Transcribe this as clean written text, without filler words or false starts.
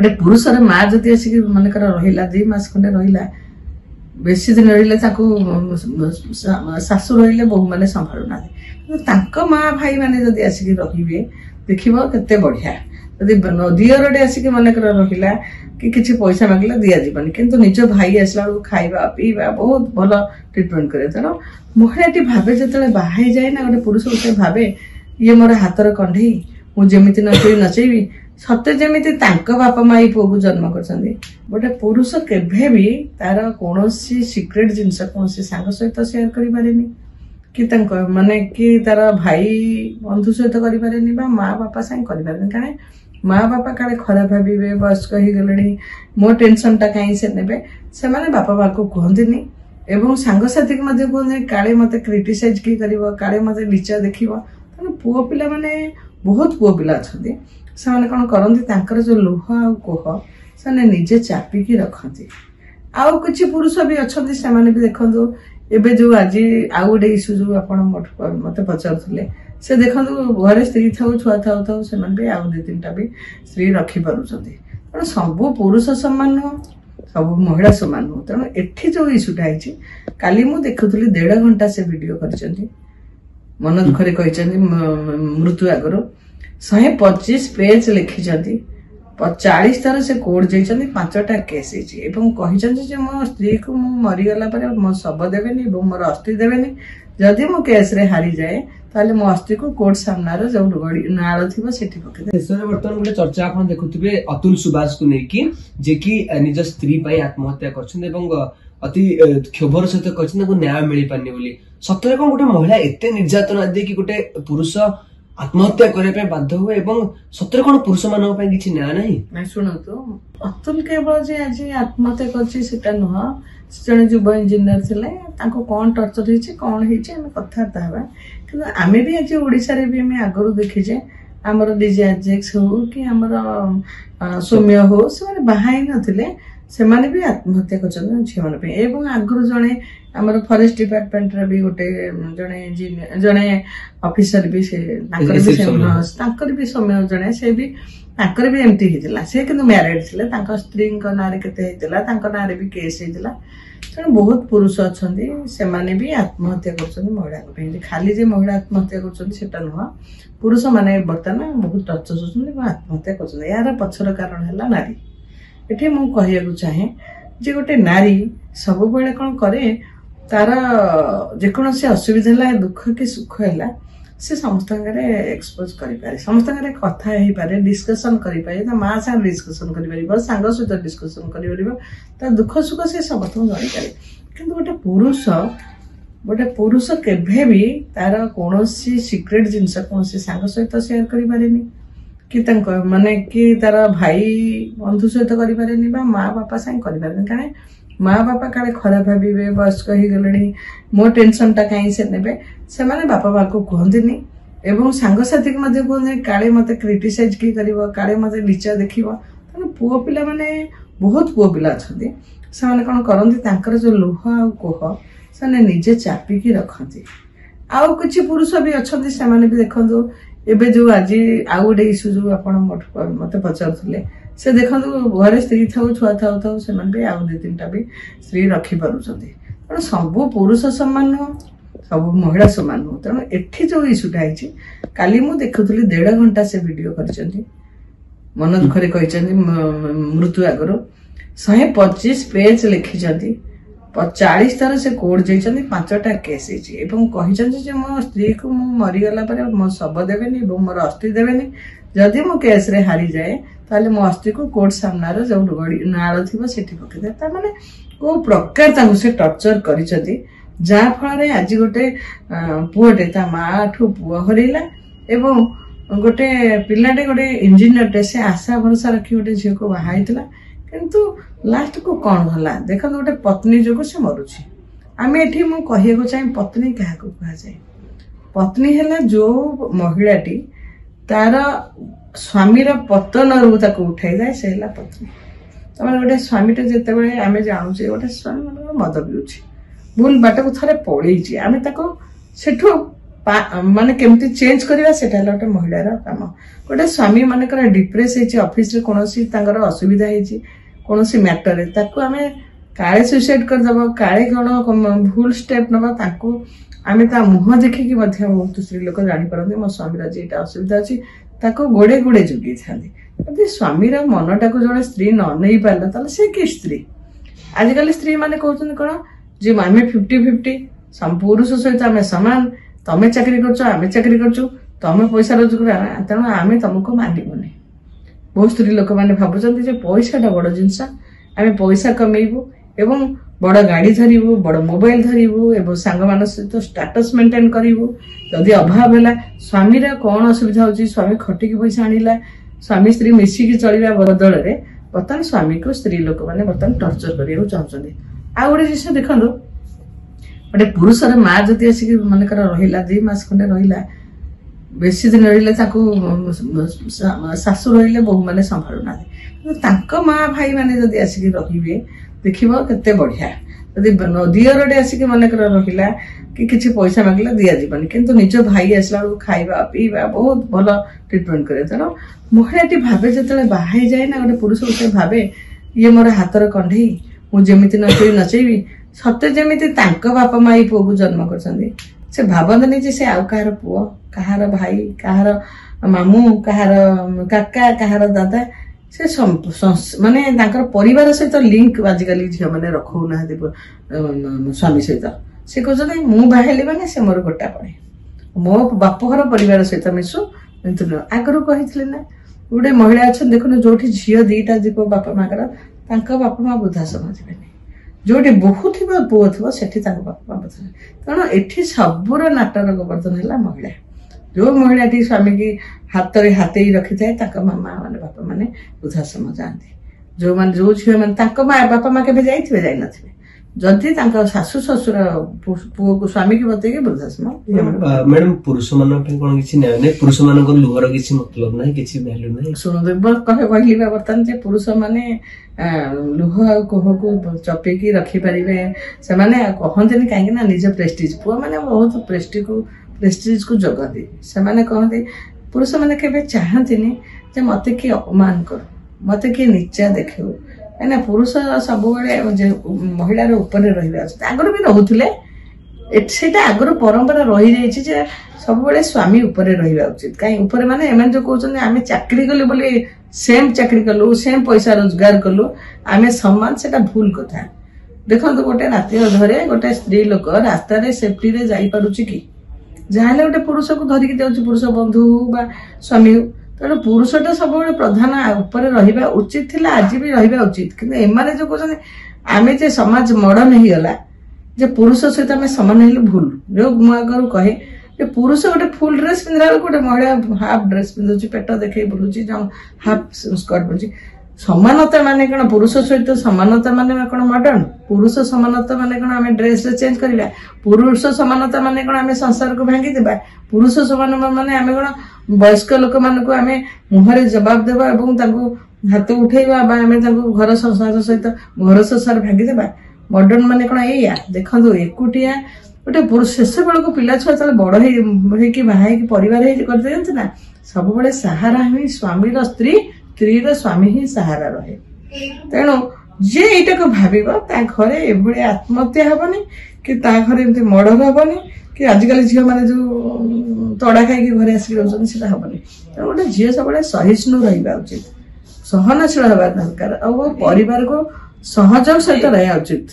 गोटे पुरुषर माँ जदि आसिक मनकर रहा 2 मास खंडे रहा बेसी दिन रही शाशु रही बहु मैंने संभालु ना माँ भाई मैंने जदि आसिक रे देख के बढ़िया जदि दियरटे आसिक मनकर रहा कि किसी पैसा मांगला दि जानी किंतु निज भाई आसला बेलू खाइबा पीवा बहुत भल ट्रिटमेंट करे तेणु महिलाटी भावे जो बाहर जाए ना गोटे पुरुष गोटे भावे ये मोर हाथर कंढे मुझे नचेबी सत्य जमी बापा माँ पुओ को जन्म कर गोटे पुरुष केभे भी तार कौन सिक्रेट जिनस कौन सांग सहित सेयार करें कि माने कि तार भाई बंधु सहित करें माँ बापा साथ करें कहीं माँ बापा काले खराब भावे वयस्क हो गले मो टेंशन टा कहीं से ने से बापा माँ को कहते एवं सांगसाथी को कहते काले मत क्रिटिसाइज किए कर काले मत नीचा देख तेना पुओ पिला माने बहुत पुओ पिला अच्छा से कौन करती जो लुह आ कोह से निजे चापिकी रखती आउ किसी पुरुष भी अच्छा से भी देखु एबे जो आज आउ गोटे इश्यू जो आप मत पचारे से देखो घरे स्त्री था छुआ था से भी आउ 2-3टा भी स्त्री रखिपुं तेणु सब पुरुष सामान नुह सब महिला सामान नुह तेणु एठी जो इश्यूटा है काली मु देखुली 1.5 घंटा से वीडियो कर मन दुखरे कहते मृत्यु आगर 125 पेज लिखिं 40 थर से कोर्ट जाइए 5टा केस कहते मो स्त्री को मरीगला मो शव देवेनि मोर अस्थि देवेनि जदि मो केस रे हारी जाए ताले मो अस्थि को कोर्ट सामना जो नाल थी से बर्तमान गोटे चर्चा आप देखुए अतुल सुभाष को लेकिन जे कि निज स्त्री आत्महत्या कर अति क्षोभर सहित कहते न्याय मिल पारनी बोली सतरे कौन गोटे महिला एत निर्यातना दे कि गोटे पुरुष आत्महत्या करने बाध्य हुए एवं सतरे कौन पुरुष मानों किसी न्याय नहीं शुणु अतुल केवल जे आज आत्महत्या कर नुह जड़े युव इंजीनियर थे कौन टर्चर होती कौन होमें कथबार्ता हाँ कि आम भी आज ओडिशा रे भी आगु देखीचे आमर डीजे आजेक्स हो कि आमर सौम्य हो से बाहा नथिले से भी आत्महत्या कर झील मैंने आगुरी जड़े आमर फॉरेस्ट डिपार्टमेंट भी गोटे जड़े ऑफिसर भी सौम्य जड़े से भी भी एमती होता से कि मैरिड थे स्त्री ना ना भी केस होता तेणु बहुत पुरुष अच्छा से भी आत्महत्या कर महिला खाली जे महिला आत्महत्या कर नुह पुरुष माने बर्तमान बहुत टर्चर होती आत्महत्या कर यार पछर कारण है नारी ये मुझे चाहे जे गोटे नारी सब बेले कौन करे तार जेकोसी असुविधा है दुख कि सुख है से समस्त एक्सपोज करें समस्त कथा हो पारे डिस्कसन करें माँ साथ डिस्कसन कर सांग सहित डिस्कसन कर दुख सुख से समस्त जापे कि गोटे पुरुष केभे भी तार कौन सिक्रेट जिनस कौन सांग सहित सेयार करें कि माने कि तार भाई बंधु सहित करें माँ बापा साथ करें कहीं माँ बापा काले खराब भावे वयस्क हो गले मो टेंशन टा कहीं से ने से बापा माँ को कहते एवं सांगसाथी को कहते काले मत क्रिटिसाइज किए कर काले मत नीचा देख तेना पुओ पिला माने बहुत पुओ पिला अच्छा से कौन करती जो लुह आ कोह से निजे चापिकी रखती आउ किसी पुरुष भी अच्छा से भी देखु एबे जो आज आउ गोटे इश्यू जो आप मत पचारे से देखो घरे स्त्री था छुआ था से भी आउ 2-3टा भी स्त्री रखिपुं तेणु सब पुरुष सामान नुह सब महिला सामान नुह तेणु एठी जो इश्यूटा है काली मु देखुली 1.5 घंटा से वीडियो कर मन दुखरे कहते मृत्यु आगर 125 पेज लिखिं 40 थर से कोर्ट जाइए 5टा केस कहते मो स्त्री को मरीगला मो शव देवेनि मोर अस्थि देवेनि जदि मो केस रे हारी जाए ताले मो अस्थि को कोर्ट सामना जो नाल थी से माने को प्रकार से टर्चर कर जहाँफल आज गोटे पुओटे ता माँ ठू पुओ हरैला एवं गोटे पिलाटे गोटे इंजीनियर से आशा भरोसा रखी गोटे झील को बाहा किंतु लास्ट को कौन भला देख गोटे पत्नी जो से मरुची आम एठी मु कहू चाहे पत्नी क्या कह जाए पत्नी है जो महिलाटी तार स्वामी पतन रू उठाई जाए से पत्नी तमें गोटे स्वामीटे जिते बड़े आम जानूचे गोटे स्वामी मद पिऊँ भूल बाट को थे पड़े आम से ମାନେ କେମିତି ଚେଞ୍ଜ କରିବା ସେଟା ହେଲା ଗୋଟେ ମହିଳାର କାମ। ଗୋଟେ ସ୍ୱାମୀ ମନେକର ଡିପ୍ରେସ ହେଇଛି, ଅଫିସରେ କୌଣସି ତାଙ୍କର ଅସୁବିଧା ହେଇଛି କୌଣସି ମ୍ୟାଟରରେ, ତାକୁ ଆମେ କାଳେ ସୁଇସାଇଡ କରିଦେବ, କାଳେ କଣ ଭୁଲ ଷ୍ଟେପ ନେବା, ତାକୁ ଆମେ ତା ମୁହଁ ଦେଖିକି ମଧ୍ୟ ବହୁତ ସ୍ତ୍ରୀ ଲୋକ ଜାଣିପାରନ୍ତି ମୋ ସ୍ୱାମୀର ଆଜି ଏଇଟା ଅସୁବିଧା ଅଛି, ତାକୁ ଗୋଡେ ଗୋଡେ ଯୋଗେଇଥାନ୍ତି। ଯଦି ସ୍ୱାମୀର ମନଟାକୁ ଜଣେ ସ୍ତ୍ରୀ ନ ନେଇ ପାରିଲା ତାହେଲେ ସେ କି ସ୍ତ୍ରୀ? ଆଜିକାଲି ସ୍ତ୍ରୀ ମାନେ କହୁଛନ୍ତି କଣ ଯେ ଆମେ 50-50, ପୁରୁଷ ସହିତ ଆମେ ସମାନ, ତମେ ଚାକିରି କରୁଛ ଆମେ ଚାକିରି କରୁଛୁ, ତମେ ପଇସା ରୋଜଗାର ତେଣୁ ଆମେ ତମକୁ ମାନିବୁନି। ବହୁତ ସ୍ତ୍ରୀ ଲୋକମାନେ ଭାବୁଛନ୍ତି ଯେ ପଇସାଟା ବଡ ଜିନିଷ, ଆମେ ପଇସା କମେଇବୁ ଏବଂ ବଡ ଗାଡି ଧରିବୁ, ବଡ ମୋବାଇଲ ଧରିବୁ ଏବଂ ସାଙ୍ଗମାନଙ୍କ ସହିତ ଷ୍ଟାଟସ ମେଣ୍ଟେନ କରିବୁ। ଯଦି ଅଭାବ ହେଲା, ସ୍ୱାମୀର କଣ ଅସୁବିଧା ହଉଛି, ସ୍ୱାମୀ ଖଟିକି ପଇସା ଆଣିଲା, ସ୍ୱାମୀ ସ୍ତ୍ରୀ ମିଶିକି ଚଳିବା ବଦଳରେ ବର୍ତ୍ତମାନ ସ୍ୱାମୀକୁ ସ୍ତ୍ରୀ ଲୋକମାନେ ବର୍ତ୍ତମାନ ଟର୍ଚର କରିବାକୁ ଚାହୁଁଛନ୍ତି। ଆଉ ଗୋଟେ ଜିନିଷ ଦେଖନ୍ତୁ, ଗୋଟେ ପୁରୁଷର ମା ଯଦି ଆସିକି ମନେକର ରହିଲା 2 ମାସ ଖଣ୍ଡେ ରହିଲା, ବେଶୀ ଦିନ ରହିଲେ ତାକୁ ଶାଶୁ ରହିଲେ ବୋହୂ ମାନେ ସମ୍ଭାଳୁନାହାନ୍ତି, କିନ୍ତୁ ତାଙ୍କ ମା ଭାଇ ମାନେ ଯଦି ଆସିକି ରହିବେ ଦେଖିବ କେତେ ବଢିଆ। ଯଦି ଦିଅରଟେ ଆସିକି ମନେକର ରହିଲା କି କିଛି ପଇସା ମାଗିଲା ଦିଆଯିବନି, କିନ୍ତୁ ନିଜ ଭାଇ ଆସିଲା ବେଳକୁ ଖାଇବା ପିଇବା ବହୁତ ଭଲ ଟ୍ରିଟମେଣ୍ଟ କରିବେ। ତେଣୁ ମହିଳାଟି ଭାବେ ଯେତେବେଳେ ବାହା ହେଇଯାଏ ନା, ଗୋଟେ ପୁରୁଷ ଗୋଟେ ଭାବେ ଇଏ ମୋର ହାତର କଣ୍ଢେଇ, ମୁଁ ଯେମିତି ନଚେଇବି, ସତେ ଯେମିତି ତାଙ୍କ ବାପା ମା ଏଇ ପୁଅକୁ ଜନ୍ମ କରିଛନ୍ତି। ସେ ଭାବନ୍ତିନି ଯେ ସେ ଆଉ କାହାର ପୁଅ, କାହାର ଭାଇ, କାହାର ମାମୁଁ, କାହାର କାକା, କାହାର ଦାଦା। ସେ ମାନେ ତାଙ୍କର ପରିବାର ସହିତ ଲିଙ୍କ ଆଜିକାଲି ଝିଅ ମାନେ ରଖଉନାହାନ୍ତି ସ୍ୱାମୀ ସହିତ। ସେ କହୁଛନ୍ତି ମୁଁ ବାହା ହେଲି ମାନେ ସେ ମୋର ଗୋଟା ପଡେ, ମୋ ବାପଘର ପରିବାର ସହିତ ମିଶୁ। କିନ୍ତୁ ଆଗରୁ କହିଥିଲେ ନା, ଗୋଟେ ମହିଳା ଅଛନ୍ତି ଦେଖୁନ, ଯୋଉଠି ଝିଅ 2ଟା ଯିବ ବାପା ମାଙ୍କର, ତାଙ୍କ ବାପା ମା ବୃଦ୍ଧାଶ୍ରମ ଯିବେନି। ଯୋଉଠି ବୋହୂ ଥିବ ପୁଅ ଥିବ ସେଠି ତାଙ୍କ ବାପା ମା ବୃଦ୍ଧାଶ୍ରମ। ତେଣୁ ଏଠି ସବୁର ନାଟର ଗୋବର୍ଦ୍ଧନ ହେଲା ମହିଳା। ଯୋଉ ମହିଳାଟି ସ୍ୱାମୀକି ହାତରେ ହାତେଇ ରଖିଥାଏ ତାଙ୍କ ମାମା ମାନେ ବାପା ମାନେ ବୃଦ୍ଧାଶ୍ରମ ଯାଆନ୍ତି। ଯୋଉ ଝିଅ ମାନେ ତାଙ୍କ ବାପା ମା କେବେ ଯାଇଥିବେ, ଯାଇନଥିବେ, ଯଦି ତାଙ୍କ ଶାଶୁ ଶ୍ୱଶୁର ପୁଅକୁ ସ୍ୱାମୀକି ବତେଇକି ବୃଦ୍ଧାଶ୍ରମ। ମ୍ୟାଡାମ ପୁରୁଷ ମାନଙ୍କ ପାଇଁ କଣ କିଛି ନ୍ୟାୟ ନାହିଁ? ପୁରୁଷ ମାନଙ୍କ ଲୁହର କିଛି ମତଲବ ନାହିଁ, କିଛି ଭ୍ୟାଲୁ ନାହିଁ? ଶୁଣନ୍ତୁ, କହିଲି ବା ବର୍ତ୍ତମାନ ଯେ ପୁରୁଷ ମାନେ ଲୁହ ଆଉ କୋହକୁ ଚପେଇକି ରଖିପାରିବେ। ସେମାନେ କହନ୍ତିନି କାହିଁକି ନା ନିଜ ପ୍ରେଷ୍ଟିଜ, ପୁଅ ମାନେ ବହୁତ ପ୍ରେଷ୍ଟିଜ କୁ ଜଗନ୍ତି। ସେମାନେ କହନ୍ତି, ପୁରୁଷ ମାନେ କେବେ ଚାହାନ୍ତିନି ଯେ ମତେ କିଏ ଅପମାନ କରୁ, ମତେ କିଏ ନିଚା ଦେଖେଉ। କାହିଁକିନା ପୁରୁଷ ସବୁବେଳେ ମହିଳାର ଉପରେ ରହିବା ଉଚିତ, ଆଗରୁ ବି ରହୁଥିଲେ, ସେଇଟା ଆଗରୁ ପରମ୍ପରା ରହିଯାଇଛି ଯେ ସବୁବେଳେ ସ୍ୱାମୀ ଉପରେ ରହିବା ଉଚିତ। କାହିଁ ଉପରେ ମାନେ ଏମାନେ ଯୋଉ କହୁଛନ୍ତି ଆମେ ଚାକିରି କଲୁ ବୋଲି ସେମ ଚାକିରି କଲୁ, ସେମ ପଇସା ରୋଜଗାର କଲୁ, ଆମେ ସମାନ, ସେଟା ଭୁଲ କଥା। ଦେଖନ୍ତୁ, ଗୋଟେ ରାତି ଅଧରେ ଗୋଟେ ସ୍ତ୍ରୀ ଲୋକ ରାସ୍ତାରେ ସେଫ୍ଟିରେ ଯାଇପାରୁଛି କି? ଯାହାହେଲେ ଗୋଟେ ପୁରୁଷକୁ ଧରିକି ଯାଉଛି, ପୁରୁଷ ବନ୍ଧୁ ବା ସ୍ୱାମୀ। ତେଣୁ ପୁରୁଷଟା ସବୁବେଳେ ପ୍ରଧାନ ଉପରେ ରହିବା ଉଚିତ ଥିଲା, ଆଜି ବି ରହିବା ଉଚିତ। କିନ୍ତୁ ଏମାନେ ଯୋଉ କହୁଛନ୍ତି ଆମେ ଯେ ସମାଜ ମଡର୍ଣ୍ଣ ହେଇଗଲା ଯେ ପୁରୁଷ ସହିତ ଆମେ ସମାନ ହେଲେ ଭୁଲ। ଯୋଉ ମୁଁ ଆଗରୁ କହେ ଯେ ପୁରୁଷ ଗୋଟେ ଫୁଲ ଡ୍ରେସ ପିନ୍ଧିଲା ବେଳକୁ ଗୋଟେ ମହିଳା ହାଫ ଡ୍ରେସ ପିନ୍ଧୁଛି, ପେଟ ଦେଖେଇ ବୁଲୁଛି, ହାଫ ସ୍କର୍ଟ ପିନ୍ଧୁଛି। ସମାନତା ମାନେ କଣ? ପୁରୁଷ ସହିତ ସମାନତା ମାନେ କଣ ମଡର୍ଣ୍ଣ? ପୁରୁଷ ସମାନତା ମାନେ କଣ ଆମେ ଡ୍ରେସରେ ଚେଞ୍ଜ କରିବା? ପୁରୁଷ ସମାନତା ମାନେ କଣ ଆମେ ସଂସାରକୁ ଭାଙ୍ଗିଦେବା? ପୁରୁଷ ସମାନତା ମାନେ ଆମେ କଣ ବୟସ୍କ ଲୋକମାନଙ୍କୁ ଆମେ ମୁହଁରେ ଜବାବ ଦେବା ଏବଂ ତାଙ୍କୁ ହାତ ଉଠେଇବା ବା ଆମେ ତାଙ୍କୁ ଘର ସଂସାର ସହିତ ଘର ସଂସାର ଭାଙ୍ଗିଦେବା? ମଡର୍ଣ୍ଣ ମାନେ କଣ ଏଇଆ? ଦେଖନ୍ତୁ, ଏକୁଟିଆ ଗୋଟେ ପୁରୁଷ ଶେଷ ବେଳକୁ ପିଲା ଛୁଆ ଯେତେବେଳେ ବଡ ହେଇକି ବାହା ହେଇକି ପରିବାର ହେଇକି କରିଦିଅନ୍ତି ନା, ସବୁବେଳେ ସାହାରା ହିଁ ସ୍ୱାମୀର ସ୍ତ୍ରୀ, ସ୍ତ୍ରୀର ସ୍ୱାମୀ ହିଁ ସାହାରା ରହେ। ତେଣୁ ଯିଏ ଏଇଟାକୁ ଭାବିବ ତା ଘରେ ଏଭଳି ଆତ୍ମହତ୍ୟା ହବନି କି ତା ଘରେ ଏମିତି ମର୍ଡର ହବନି କି ଆଜିକାଲି ଝିଅ ମାନେ ଯୋଉ ତଡା ଖାଇକି ଘରେ ଆସିକି ରହୁଛନ୍ତି ସେଟା ହବନି। ତେଣୁ ଗୋଟେ ଝିଅ ସବୁବେଳେ ସହିଷ୍ଣୁ ରହିବା ଉଚିତ, ସହନଶୀଳ ହେବା ଦରକାର ଆଉ ପରିବାରକୁ ସହଯୋଗ ସହିତ ରହିବା ଉଚିତ।